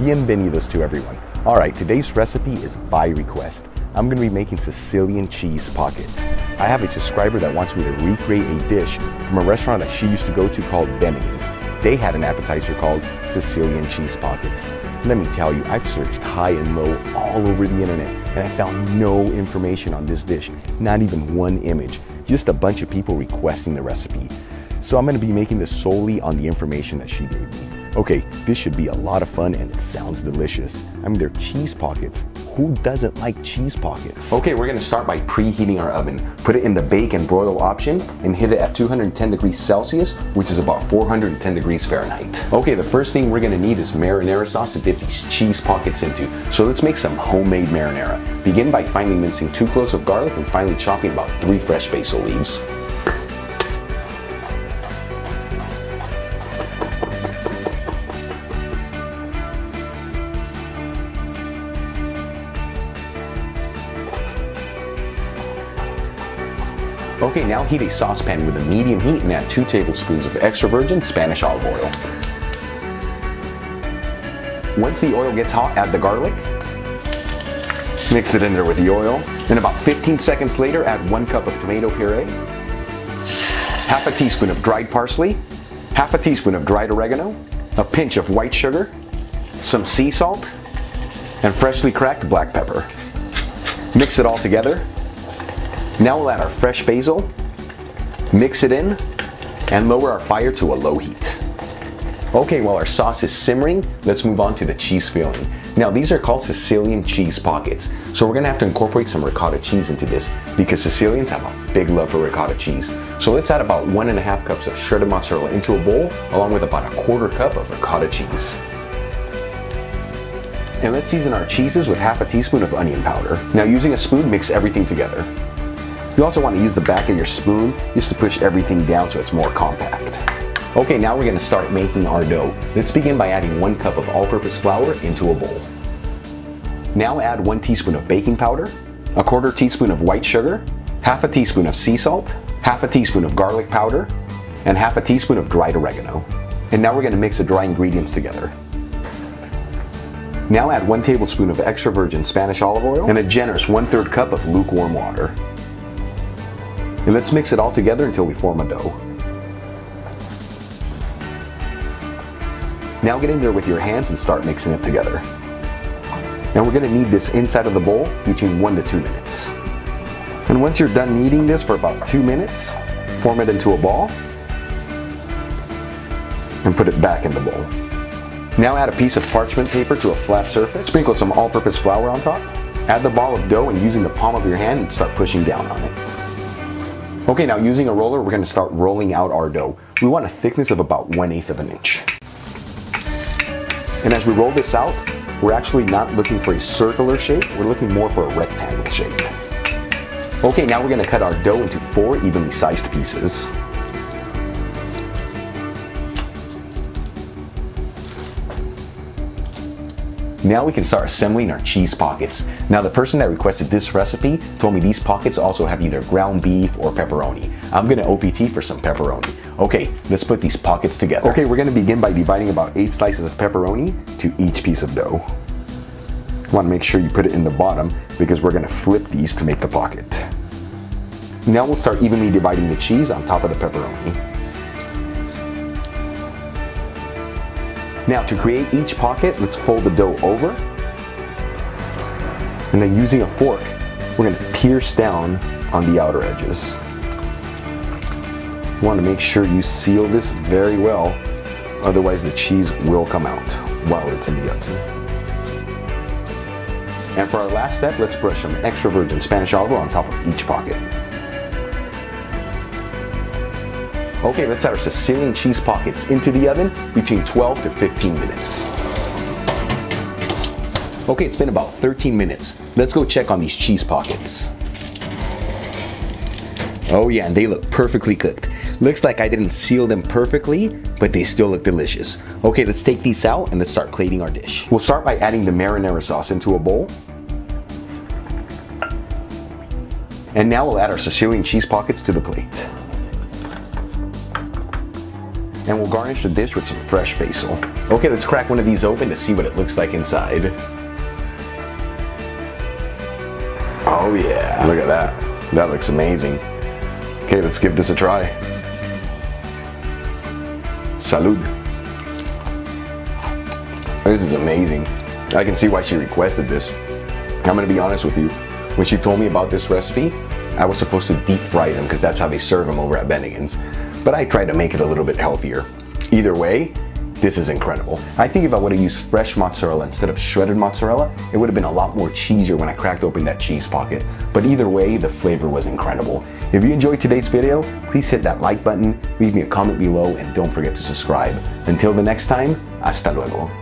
Bienvenidos to everyone. Alright, today's recipe is by request. I'm going to be making Sicilian cheese pockets. I have a subscriber that wants me to recreate a dish from a restaurant that she used to go to called Bennigan's. They had an appetizer called Sicilian cheese pockets. Let me tell you, I've searched high and low all over the internet and I found no information on this dish, not even one image, just a bunch of people requesting the recipe. So I'm going to be making this solely on the information that she gave me. Okay, this should be a lot of fun and it sounds delicious. I mean, they're cheese pockets. Who doesn't like cheese pockets? Okay, we're gonna start by preheating our oven. Put it in the bake and broil option and hit it at 210 degrees Celsius, which is about 410 degrees Fahrenheit. Okay, the first thing we're gonna need is marinara sauce to dip these cheese pockets into. So let's make some homemade marinara. Begin by finely mincing 2 cloves of garlic and finely chopping about 3 fresh basil leaves. Okay, now heat a saucepan with a medium heat and add 2 tablespoons of extra virgin Spanish olive oil. Once the oil gets hot, add the garlic. Mix it in there with the oil. Then about 15 seconds later, add 1 cup of tomato puree, half a teaspoon of dried parsley, half a teaspoon of dried oregano, a pinch of white sugar, some sea salt, and freshly cracked black pepper. Mix it all together. Now we'll add our fresh basil, mix it in, and lower our fire to a low heat. Okay, while our sauce is simmering, let's move on to the cheese filling. Now these are called Sicilian cheese pockets, so we're gonna have to incorporate some ricotta cheese into this because Sicilians have a big love for ricotta cheese. So let's add about 1.5 cups of shredded mozzarella into a bowl, along with about 1/4 cup of ricotta cheese. And let's season our cheeses with half a teaspoon of onion powder. Now using a spoon, mix everything together. You also want to use the back of your spoon just to push everything down so it's more compact. Okay, now we're going to start making our dough. Let's begin by adding 1 cup of all-purpose flour into a bowl. Now add 1 teaspoon of baking powder, 1/4 teaspoon of white sugar, half a teaspoon of sea salt, half a teaspoon of garlic powder, and half a teaspoon of dried oregano. And now we're going to mix the dry ingredients together. Now add 1 tablespoon of extra virgin Spanish olive oil and a generous 1/3 cup of lukewarm water. And let's mix it all together until we form a dough. Now get in there with your hands and start mixing it together. Now we're going to knead this inside of the bowl between 1 to 2 minutes. And once you're done kneading this for about 2 minutes, form it into a ball and put it back in the bowl. Now add a piece of parchment paper to a flat surface, sprinkle some all-purpose flour on top, add the ball of dough and using the palm of your hand and start pushing down on it. Okay, now using a roller, we're going to start rolling out our dough. We want a thickness of about 1/8 of an inch. And as we roll this out, we're actually not looking for a circular shape, we're looking more for a rectangle shape. Okay, now we're going to cut our dough into 4 evenly sized pieces. Now we can start assembling our cheese pockets. Now the person that requested this recipe told me these pockets also have either ground beef or pepperoni. I'm gonna OPT for some pepperoni. Okay, let's put these pockets together. Okay, we're gonna begin by dividing about 8 slices of pepperoni to each piece of dough. You wanna make sure you put it in the bottom because we're gonna flip these to make the pocket. Now we'll start evenly dividing the cheese on top of the pepperoni. Now to create each pocket, let's fold the dough over. And then using a fork, we're going to pierce down on the outer edges. You want to make sure you seal this very well, otherwise the cheese will come out while it's in the oven. And for our last step, let's brush some extra virgin Spanish olive oil on top of each pocket. Okay, let's add our Sicilian cheese pockets into the oven between 12 to 15 minutes. Okay, it's been about 13 minutes. Let's go check on these cheese pockets. Oh yeah, and they look perfectly cooked. Looks like I didn't seal them perfectly, but they still look delicious. Okay, let's take these out and let's start plating our dish. We'll start by adding the marinara sauce into a bowl. And now we'll add our Sicilian cheese pockets to the plate. And we'll garnish the dish with some fresh basil. Okay, let's crack one of these open to see what it looks like inside. Oh yeah, look at that. That looks amazing. Okay, let's give this a try. Salud. This is amazing. I can see why she requested this. I'm gonna be honest with you. When she told me about this recipe, I was supposed to deep fry them because that's how they serve them over at Bennigan's. But I tried to make it a little bit healthier. Either way, this is incredible. I think if I would have used fresh mozzarella instead of shredded mozzarella, it would have been a lot more cheesier when I cracked open that cheese pocket. But either way, the flavor was incredible. If you enjoyed today's video, please hit that like button, leave me a comment below, and don't forget to subscribe. Until the next time, hasta luego.